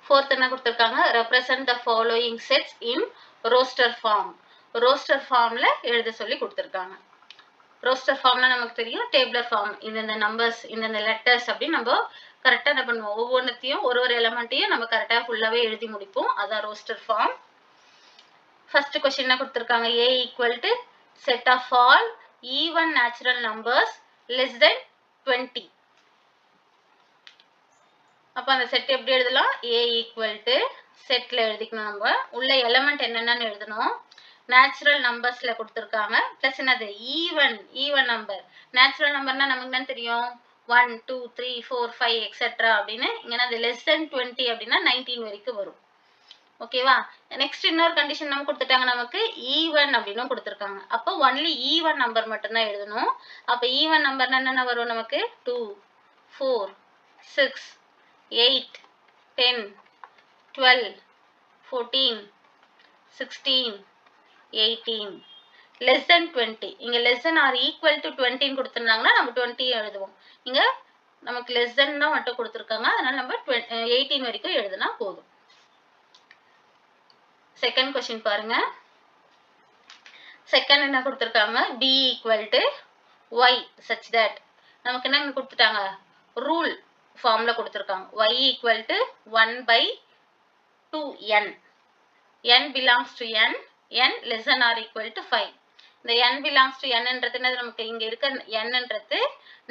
Fourth என்ன கொடுத்திருக்காங்க, represent the following sets in roster form. roster formல எழுத சொல்லி கொடுத்திருக்காங்க. roster formனா நமக்கு தெரியும், tabular form. இந்த numbers, இந்த letters அப்படி நம்ம கரெக்டா என்ன பண்ணுவோம், ஒவ்வொன்றையும் ஒரு எலிமெண்ட்டையும் நம்ம கரெக்டா ஃபுல்லாவே எழுதி முடிப்போம். அதான் roster form. first question என்ன கொடுத்திருக்காங்க, a equal to set of all even natural numbers less than 20. அப்ப அந்த செட் எப்படி எழுதலாம், a equal to செட்ல எழுதிக்கணும். நம்ம உள்ள எலிமெண்ட் என்னென்னு எழுதணும், நேச்சுரல் நம்பர்ஸ்ல கொடுத்திருக்காங்க பிளஸ் என்னது ஈவன் நம்பர். நேச்சுரல் நம்பர்னா நமக்கு என்ன தெரியும், 1 2 3 4 5 எக்ஸெட்ரா அப்படின்னு. இங்க அது less than 20 அப்படின்னா 19 வரைக்கும் வரும். ஓகேவா. நெக்ஸ்ட் இன்னொரு கண்டிஷன் நம்ம கொடுத்துட்டாங்க, நமக்கு ஈவன் அப்படின்னு கொடுத்திருக்காங்க. அப்போ ஒன்லி ஈவன் நம்பர் மட்டும்தான் எழுதணும். அப்ப ஈவன் நம்பர்னா என்னென்ன வரும் நமக்கு, 2 4 6 8 10 12 14 16 18 less than 20. இங்க less than or equal to 20 கொடுத்திருந்தாங்கன்னா நம்ம 20 எழுதுவோம். இங்க நமக்கு less than தான் மட்டும் கொடுத்திருக்காங்க, அதனால நம்ம 18 வரைக்கும் எழுதுனா போதும். செகண்ட் क्वेश्चन பாருங்க. செகண்ட் என்ன கொடுத்திருக்காங்க, b equal to y such that. நமக்கு என்ன கொடுத்துட்டாங்க, ரூல் ஃபார்ம்ல கொடுத்திருக்காங்க. y equal to 1/2n. n belongs to n, n less than or equal to 5. இந்த n belongs to n ன்றது நமக்கு இங்க இருக்க n ன்றது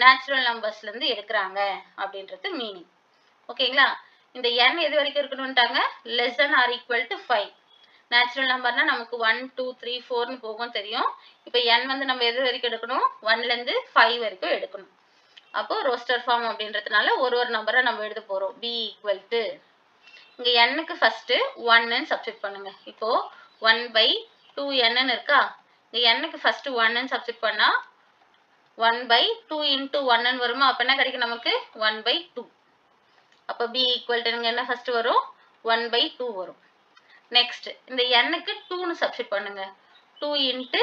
நேச்சுரல் நம்பர்ஸ்ல இருந்து எடுக்கறாங்க அப்படின்றது மீனிங். ஓகேங்களா. இந்த n எது வரைக்கும் இருக்கணும்ட்டாங்க, less than or equal to 5. Natural நம்பர்னா நமக்கு 1 2 3 4 னு போகும் தெரியும். இப்போ n வந்து நம்ம எது வரைக்கும் எடுக்கணும், 1 ல இருந்து 5 வரைக்கும் எடுக்கணும். அப்போ ரோஸ்டர் ஃபார்ம் அப்படின்றதுனால ஒரு நம்பரை நம்ம எழுத போறோம். b equal to, இங்க n க்கு ஃபர்ஸ்ட் 1 ன்னு சப்ஸ்டிட் பண்ணுங்க. இப்போ 1/2n ன்னு இருக்கா, இங்க n க்கு ஃபர்ஸ்ட் 1 ன்னு சப்ஸ்டிட் பண்ணா 1/2 into 1 ன்னு வருமா. அப்ப என்ன கிடைக்கும் நமக்கு, 1/2. அப்ப b equal to என்ன ஃபர்ஸ்ட் வரும், 1/2 வரும். நெக்ஸ்ட் இந்த n க்கு 2 ன்னு சப்ஸ்டிட் பண்ணுங்க. 2 into,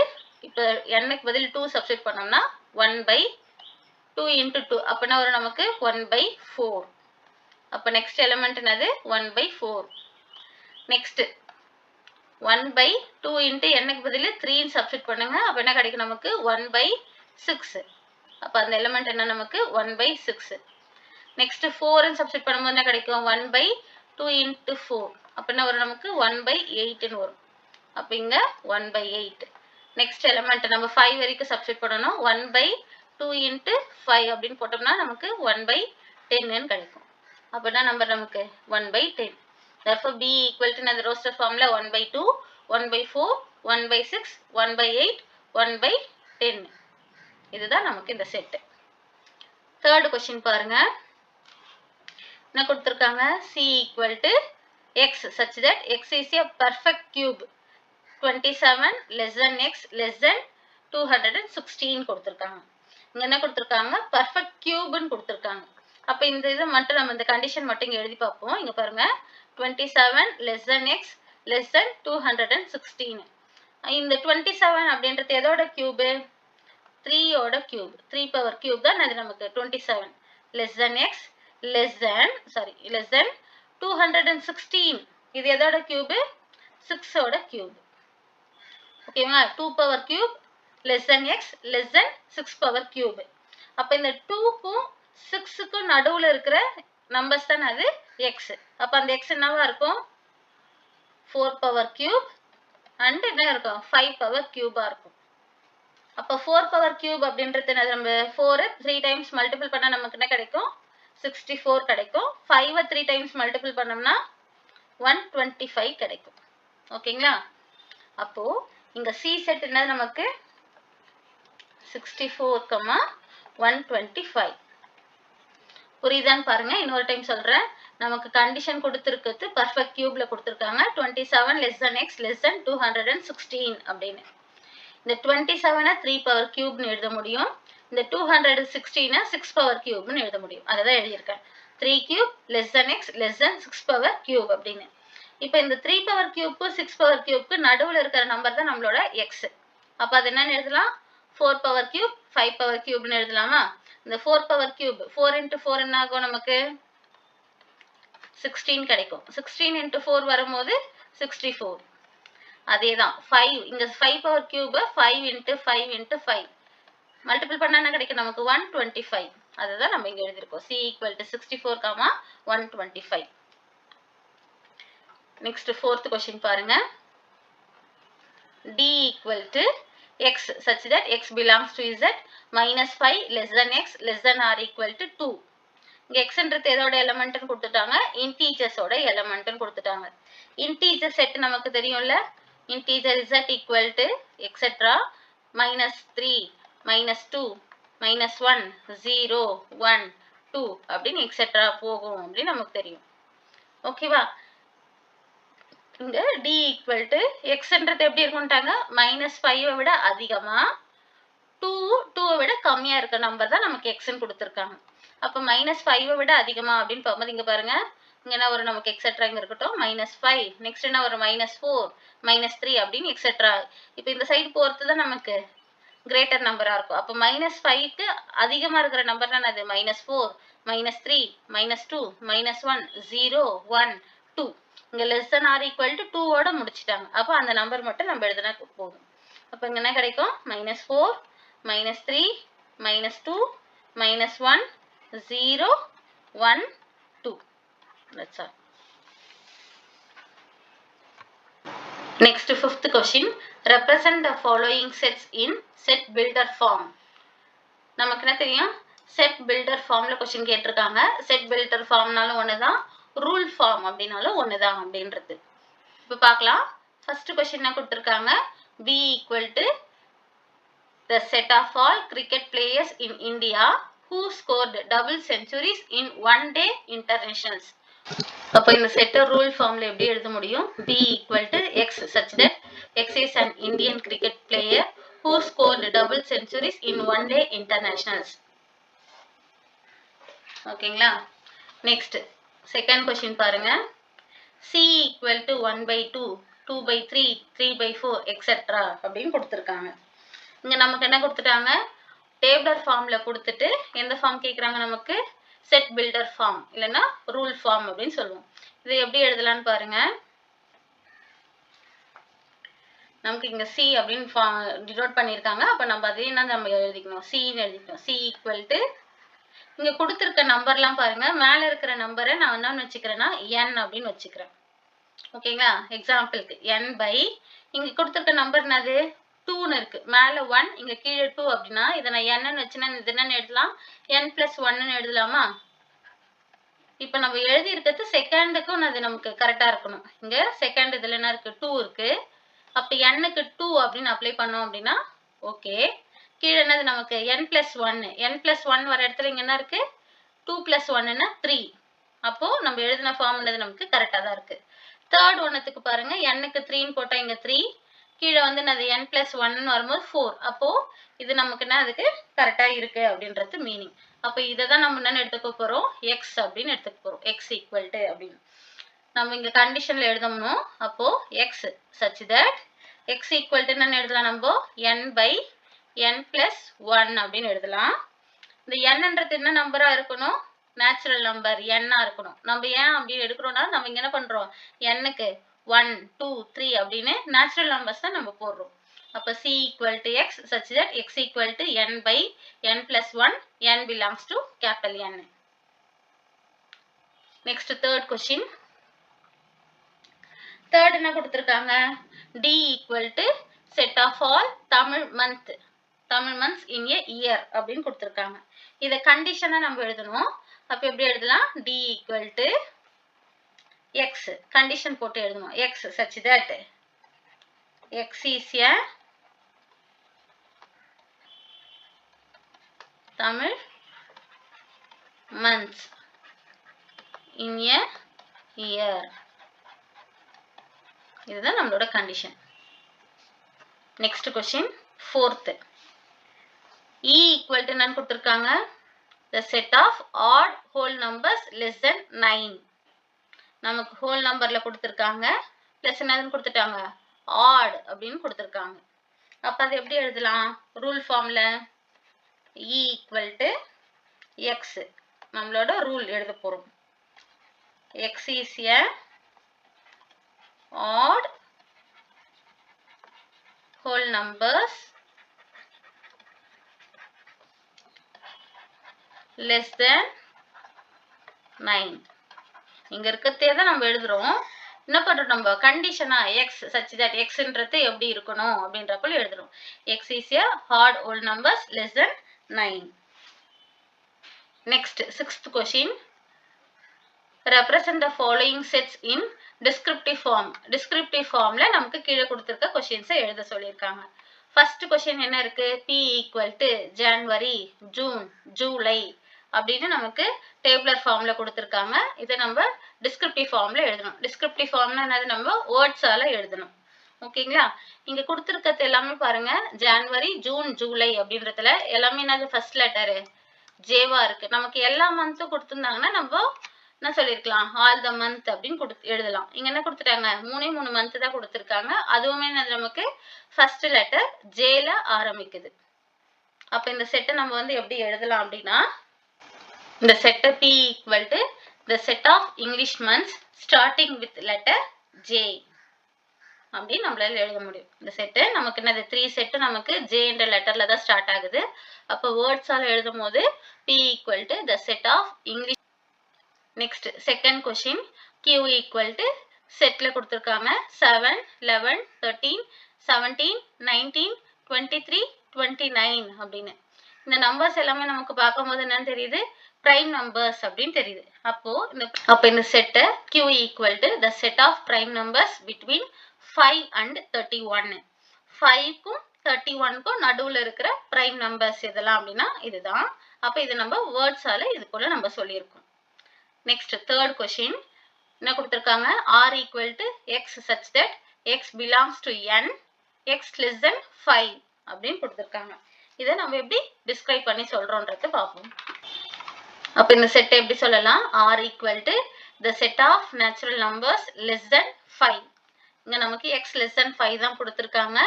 இப்போ n க்கு பதில் 2 சப்ஸ்டிட் பண்ணோம்னா 1/2 into 2 அப்ப என்ன வரும் நமக்கு, 1/4. அப்ப நெக்ஸ்ட் எலிமெண்ட் என்னது, 1/4. நெக்ஸ்ட் 1/2 into n க்கு பதில் 3 ன்னு சப்ஸ்டிட் பண்ணுங்க. அப்ப என்ன கிடைக்கும் நமக்கு, 1/6. அப்ப அந்த எலிமெண்ட் என்ன நமக்கு, 1/6. நெக்ஸ்ட் 4 ன்னு சப்ஸ்டிட் பண்ணும்போது என்ன கிடைக்கும், 1/2 into 4 அப்ப என்ன வரும் நமக்கு, 1/8 ன்னு வரும். அப்ப இங்க 1/8. நெக்ஸ்ட் எலிமெண்ட் நம்ம 5 வரைக்கும் சப்ஸ்டிட் பண்ணனும். 1/2 into 5 அப்படின்னு போட்டோம்னா நமக்கு 1/10 ன்னு கிடைக்கும். அப்ப என்ன நம்பர் நமக்கு, 1/10. therefore b equal to அந்த ரோஸ்டர் ஃபார்ம்ல 1/2 1/4 1/6 1/8 1/10. இதுதான் நமக்கு இந்த செட். தேர்ட் क्वेश्चन பாருங்க. என்ன கொடுத்திருக்காங்க, c equal to x such that x is a perfect cube. 27 less than x less than 216 கொடுத்திருக்காங்க. இங்க என்ன கொடுத்திருக்காங்க, perfect cube ன்னு கொடுத்திருக்காங்க. அப்ப இந்த இது மட்டும் நம்ம இந்த கண்டிஷன் மட்டும் இங்க எழுதி பார்ப்போம். இங்க பாருங்க, 27 less than x less than 216. இந்த 27 அப்படின்றது எதோட கியூப், 3 ஓட கியூப். 3 பவர் கியூப் தான் அது நமக்கு 27. less than x less than 216. இது எதோட கியூப், 6 ஓட கியூப். ஓகேவா. 2 power cube less than x less than 6 power cube. அப்ப இந்த 2 க்கும் 6 க்கும் நடுவுல இருக்கிற நம்பர்ஸ் தான் அது x. அப்ப அந்த x என்னவா இருக்கும், 4 பவர் கியூப் அண்ட் என்ன இருக்கும், 5 பவர் கியூபா இருக்கும். அப்ப 4 பவர் கியூப் அப்படின்றது நம்ம 4 3 டைம்ஸ் மல்டிபிள் பண்ணா நமக்கு என்ன கிடைக்கும், 64 கிடைக்கும். 5 3 டைம்ஸ் மல்டிபிள் பண்ணோம்னா 125 கிடைக்கும். ஓகேங்களா. அப்போ இங்க c செட் என்ன நமக்கு, 64, 125. புரியுதான்னு பாருங்க. இன்னொரு டைம் சொல்றேன். நமக்கு கண்டிஷன் கொடுத்திருக்கிறது பர்ஃபெக்ட் கியூப்ல கொடுத்திருக்காங்க. 27 less than x less than 216 அப்படின்னு. இந்த 27 3 பவர் கியூப்னு எழுத முடியும். இந்த 216 6 பவர் கியூப்னு எழுத முடியும். அததான் எழுதியிருக்கேன். 3 cube less than x less than 6 power cube அப்படின்னு. இப்போ இந்த 3 பவர் கியூப்க்கு 6 பவர் கியூப்க்கு நடுவுல இருக்கிற நம்பர் தான் நம்மளோட x. அப்ப அது என்னன்னு எழுதலாம், 4 பவர் கியூப் 5 பவர் கியூப்னு எழுதலாமா. இந்த 4 பவர் கியூப் 4 into 4 என்ன ஆகும் நமக்கு, 16 கிடைக்கும். 16 into 4 வரும்போது 64. அதேதான் 5 இங்க 5 power cube 5 into 5 into 5 multiple பண்ணா என்ன கிடைக்கும் நமக்கு 125. அதுதான் நம்ம இங்க எழுதிருக்கோம். C equal to 64, 125. Next fourth question பாருங்க. D equal to x such that x belongs to z minus 5 less than x less than or equal to 2. இங்க x ன்றது எதோட எலிமெண்ட்னு கொடுத்துட்டாங்க, இன்டீஜர்ஸ் ஓட எலிமெண்ட்னு கொடுத்துட்டாங்க. இன்டீஜர் செட் நமக்கு தெரியும்ல, integer z equal to etc minus 3 minus 2 minus 1 0 1 2 அப்படின்னு etc போகும் அப்படின்னு நமக்கு தெரியும். ஓகேவா? இங்க d equal to x ன்றது எப்படி இருக்கும்ட்டாங்க, -5 விட அதிகமா 2 விட கம்மியா இருக்க நம்பர் தான் நமக்கு x ன்னு கொடுத்திருக்காங்க. அப்ப -5 விட அதிகமா அப்படின்னு பார்க்கும்போது இங்க பாருங்க, இங்க என்ன ஒரு நமக்கு எக்ஸெட்ரா இங்க இருக்கட்டும் -5, நெக்ஸ்ட் என்ன ஒரு -4 -3 அப்படின்னு எக்ஸெட்ரா. இப்போ இந்த சைடு போறது தான் நமக்கு கிரேட்டர் நம்பரா இருக்கும். அப்ப -5க்கு அதிகமா இருக்கிற நம்பர் தான் அது -4 -3 -2 -1 0 1 2. இங்க less than or equal to 2 ஓட முடிச்சிட்டாங்க. அப்ப அந்த நம்பர் மட்டும் நம்ம எழுதினா போதும். அப்ப இங்க என்ன கிடைக்கும், -4 -3 -2 -1 0 1 2. That's all. Next fifth question, represent the following sets in set builder form. நமக்கு என்ன தெரியும், set builder formல question கேட்டிருக்காங்க. set builder formனாலும் ஒண்ணுதான், rule form அப்படினாலும் ஒண்ணுதான் அப்படின்றது. இப்ப பார்க்கலாம். first question என்ன கொடுத்திருக்காங்க, B equal to the set of all cricket players in India who scored double centuries in one day internationals. அப்ப இந்த செட் ரூல் ஃபார்ம்ல எப்படி எழுத முடியும், B equal to x such that x is an Indian cricket player who scored double centuries in one day internationals. ஓகேங்களா? Next second question பாருங்க. C equal to 1/2 2/3 3/4 etc அப்படின்னு கொடுத்திருக்காங்க. இங்க நமக்கு என்ன கொடுத்துட்டாங்க, டேபிளர் ஃபார்ம்ல கொடுத்துட்டு எந்த ஃபார்ம் கேக்குறாங்க நமக்கு, செட் பில்டர் ஃபார்ம் இல்லனா ரூல் ஃபார்ம் அப்படின்னு சொல்லுவோம். இதை எப்படி எழுதலாம்னு பாருங்க. நமக்கு இங்க C அப்படின்னு டினோட் பண்ணிருக்காங்க. அப்ப நம்ம அதே என்ன நம்ம எழுதிக்கணும், C ன்னு எழுதிக்கணும். C equal to இங்க கொடுத்திருக்க நம்பர்லாம் பாருங்க, மேல இருக்கிற நம்பரை நான் என்னன்னு வச்சுக்கிறேன்னா n அப்படின்னு வச்சுக்கிறேன். ஓகேங்களா? எக்ஸாம்பிளுக்கு n by இங்க கொடுத்திருக்க நம்பர் என்னது 2ன்னு இருக்கு, மேல 1 இங்க கீழே 2 அப்படின்னா இதை நான் n ன்னு வச்சுனா இது என்னன்னு எழுதலாம், n plus 1ன்னு எழுதலாமா? இப்ப நம்ம எழுதி இருக்கிறது செகண்டுக்கும் அது நமக்கு கரெக்டா இருக்கணும். இங்க செகண்ட் இதுல என்ன இருக்கு 2 இருக்கு. அப்ப n-க்கு 2 அப்படின்னு அப்ளை பண்ணோம் அப்படின்னா ஓகே. கீழே என்னது நமக்கு n plus 1, n plus 1 வர இடத்துல இங்க என்ன இருக்கு 2 plus 1ன்னா 3. அப்போ நம்ம எழுதின ஃபார்ம் என்னது நமக்கு கரெக்டா தான் இருக்கு. தேர்ட் ஒன்னத்துக்கு பாருங்க, n-க்கு 3ன்னு போட்டா இங்க 3, கீழே வந்து என்னது n plus 1ன்னு வரும்போது 4. அப்போ இது நமக்கு என்ன அதுக்கு கரெக்டா இருக்கு அப்படின்றது மீனிங். அப்ப இதை தான் நம்ம என்ன எடுத்துக்க போறோம், x அப்படின்னு எடுத்துக்க போறோம். x equal to அப்படின்னு நம்ம இங்க கண்டிஷன்ல எழுதணும். அப்போ x such that x equal to என்ன எழுதலாம், நம்ம n by n plus 1 அப்படின்னு எழுதலாம். இந்த n-ன்றது என்ன நம்பரா இருக்கணும், நேச்சுரல் நம்பர் n-ஆ இருக்கணும். நம்ம ஏன் அப்படி எடுக்கிறோம்னா நம்ம இங்க என்ன பண்றோம், n-க்கு 1 2 3 அப்படின்னு நேச்சுரல் நம்பர்ஸ் தான் நம்ம போடுறோம். அப்ப C equal to x such that x equal to n by n plus 1, n belongs to capital N. Next third question. Third என்ன கொடுத்திருக்காங்க, D equal to set of all Tamil months in a year அப்படின்னு கொடுத்திருக்காங்க. இத கண்டிஷனா நம்ம எழுதணும். அப்ப எப்படி எழுதலாம், D equal to x condition போட்டு எழுதணும். x such that x is a Tamil months in a year. இதுதான் நம்மளோட condition. Next question fourth. E equal to என்னன்னு கொடுத்திருக்காங்க, the set of odd whole numbers less than 9. நமக்கு whole numberல கொடுத்திருக்காங்க, plus என்னன்னு கொடுத்துட்டாங்க odd அப்படின்னு கொடுத்திருக்காங்க. அப்ப அது எப்படி எழுதலாம், ரூல் ஃபார்ம்ல E equal to x நம்மளோட ரூல் எழுத போறோம். x is a odd whole numbers less than 9. இங்க இருக்கதே தான் நம்ம எழுதுறோம். என்ன பண்றோம் நம்ம கண்டிஷனா x such that x ன்றது எப்படி இருக்கணும் அப்படின்றப்ப எழுதுறோம். x is a odd whole numbers less than 9. Next, sixth question. Represent the following sets in descriptive form. Descriptive formல நமக்கு கீழ கொடுத்திருக்க questions எழுத சொல்லிருக்காங்க. First question என்ன இருக்கு? P equal to January, June, July அப்படின்னு நமக்கு tabular formல கொடுத்திருக்காங்க. இதை நம்ம descriptive formல எழுதணும். Descriptive formனா என்னது? நம்ம words ஆல எழுதணும். ஓகேங்களா? இங்க கொடுத்திருக்கிறது எல்லாமே பாருங்க ஜனவரி, ஜூன், ஜூலை அப்படின்றதுல எல்லாமே என்னது? ஃபர்ஸ்ட் லெட்டர் ஜேவா இருக்கு. நமக்கு எல்லா மந்த்தும் கொடுத்திருந்தாங்கன்னா நம்ம என்ன சொல்லிருக்கலாம்? ஆல் த மந்த் அப்படின்னு எழுதலாம். இங்க என்ன கொடுத்துட்டாங்க? 3 மந்த் தான் கொடுத்திருக்காங்க. அதுவுமே நமக்கு ஃபர்ஸ்ட் லெட்டர் ஜேல ஆரம்பிக்குது. அப்ப இந்த செட்டை நம்ம வந்து எப்படி எழுதலாம் அப்படின்னா, இந்த செட்டை P equal to the set of English months starting with letter J அப்படின்னு நம்மளால எழுத முடியும். இந்த செட்டு நமக்கு என்னது? 3 செட்டு நமக்கு J என்ற லெட்டர்ல தான் ஸ்டார்ட் ஆகுது. அப்ப வேர்ட்ஸால எழுதும் போது P equal to the set of English. Next, second question. Q equal to setல கொடுத்திருக்காங்க 7, 11, 13, 17, 19, 23, 29 அப்படின்னு. இந்த நம்பர்ஸ் எல்லாமே நமக்கு பார்க்கும்போது என்னன்னு தெரியுது? prime numbers அப்படின்னு தெரியுது. அப்போ இந்த செட்டை Q equal to the set of prime numbers between 5 and 31. 5க்கும் 31க்கும் நடுவுல இருக்கிற prime numbers எதெல்லாம் அப்படின்னா இதுதான். அப்ப இது நம்ம வேர்ட்ஸால இது போல நம்ம சொல்லியிருக்கோம். நெக்ஸ்ட் தேர்ட் கொஸ்டின் என்ன கொடுத்திருக்காங்க? R equal to x such that x belongs to n, x less than 5 அப்படின்னு கொடுத்திருக்காங்க. இதை நம்ம எப்படி டிஸ்கிரைப் பண்ணி சொல்றோம்ன்றது பார்ப்போம். அப்ப இந்த செட்டை எப்படி சொல்லலாம்? R equal to the set of natural numbers less than 5. இங்க நமக்கு x less than 5 தான் கொடுத்திருக்காங்க.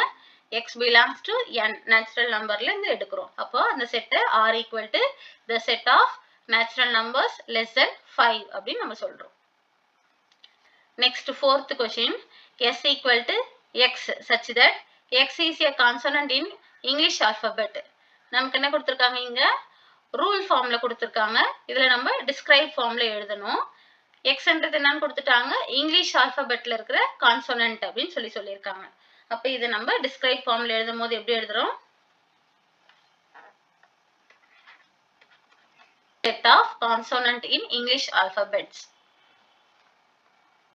x belongs to n natural numberல இருந்து எடுக்கிறோம். அப்போ அந்த செட்டை R equal to the set of natural numbers less than 5 அப்படின்னு நம்ம சொல்றோம். Next, fourth question. S equal to x such that x is a consonant in English alphabet. நமக்கு என்ன கொடுத்திருக்காங்க? இங்க ரூல் ஃபார்ம்ல கொடுத்திருக்காங்க. இதுல நம்ம டிஸ்கிரைப் ஃபார்ம்ல எழுதணும். எக்ஸ்ன்றது என்னன்னு கொடுத்துட்டாங்க? இங்கிலீஷ் ஆல்பபெட்ல இருக்கிற கான்சோனன்ட் அப்படின்னு சொல்லியிருக்காங்க. அப்ப இதை நம்ம டிஸ்கிரைப் ஃபார்ம்ல எழுதும் போது எப்படி எழுதுறோம்? Set of consonant in English alphabets.